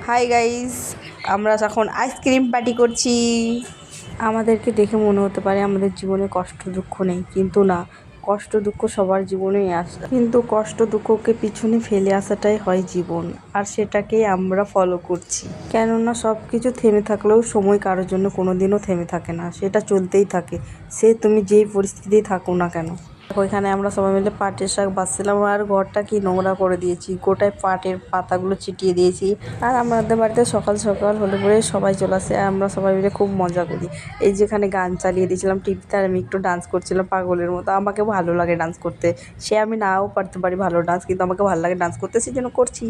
Hi guys, আমরা এখন ice cream party করছি। আমাদেরকে দেখে মনে হতে পারে আমাদের জীবনে কষ্ট দুঃখ নেই, কিন্তু না, কষ্ট দুঃখ সবার জীবনেই আসে, কিন্তু কষ্ট দুঃখকে পিছনে ফেলে আসাটাই হয় জীবন, আর সেটাকেই আমরা ফলো করছি। কেননা সব কিছু থেমে থাকলেও সময় কারোর জন্য কোনোদিনও থেমে থাকে না, সেটা চলতেই থাকে, সে তুমি যেই পরিস্থিতি থাকো না কেন। ওইখানে আমরা সবাই মিলে পাটের শাক বাছছিলাম, আর ঘরটা কি নোংরা করে দিয়েছি, গোটায় পাটের পাতাগুলো ছিটিয়ে দিয়েছি। আর আমাদের বাড়িতে সকাল সকাল হলে পরে সবাই চলে আসে, আর আমরা সবাই মিলে খুব মজা করি। এই যেখানে গান চালিয়ে দিয়েছিলাম টিভিতে, আর আমি একটু ডান্স করছিলাম পাগলের মতো। আমাকে ভালো লাগে ডান্স করতে, সে আমি নাও পারতে পারি ভালো ডান্স, কিন্তু আমাকে ভালো লাগে ডান্স করতে, সেই জন্য করছি।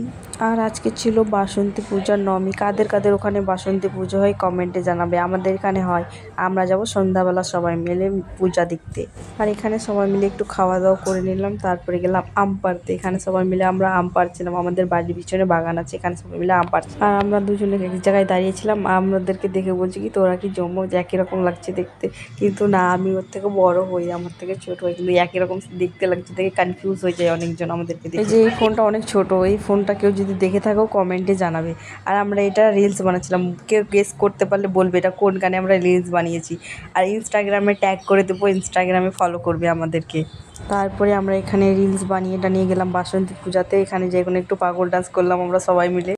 আর আজকে ছিল বাসন্তী পূজার নবমী। কাদের কাদের ওখানে বাসন্তী পুজো হয় কমেন্টে জানাবে। আমাদের এখানে হয়, আমরা যাব সন্ধ্যাবেলা সবাই মিলে পূজা দেখতে। আর এখানে সবাই মিলে একটু খাওয়া দাওয়া করে নিলাম, তারপরে গেলাম আম পাড়তে। এখানে সবাই মিলে আমরা আম পাড়ছিলাম, আমাদের বাড়ির পিছনে বাগান আছে, এখানে সবাই মিলে আম পাড়ছি। আর আমরা দুজনে এক জায়গায় দাঁড়িয়েছিলাম, আমাদেরকে দেখে বলছি কি তোরা কি জমজ, একই রকম লাগছে দেখতে। কিন্তু না, আমি ওর থেকে বড় হই, আমার থেকে ছোট হই, কিন্তু একই রকম দেখতে লাগছে দেখে কনফিউজ হয়ে যায় অনেকজন আমাদেরকে দেখে। এই যে এই ফোনটা অনেক ছোট, এই ফোনটা কেউ যদি দেখে থাকো কমেন্টে জানাবে। আর আমরা এটা রিলস বানাচ্ছিলাম, কেউ গেস করতে পারলে বলবে এটা কোন গানে আমরা রিলস বানিয়েছি। আর ইনস্টাগ্রামে ট্যাগ করে দেবো, ইনস্টাগ্রামে ফলো করবে আমাদেরকে। তারপরে আমরা এখানে রিলস বানিয়ে টানিয়ে গেলাম বাসন্তী পূজাতে। এখানে যে কোনো একটু পাগল ডান্স করলাম আমরা সবাই মিলে।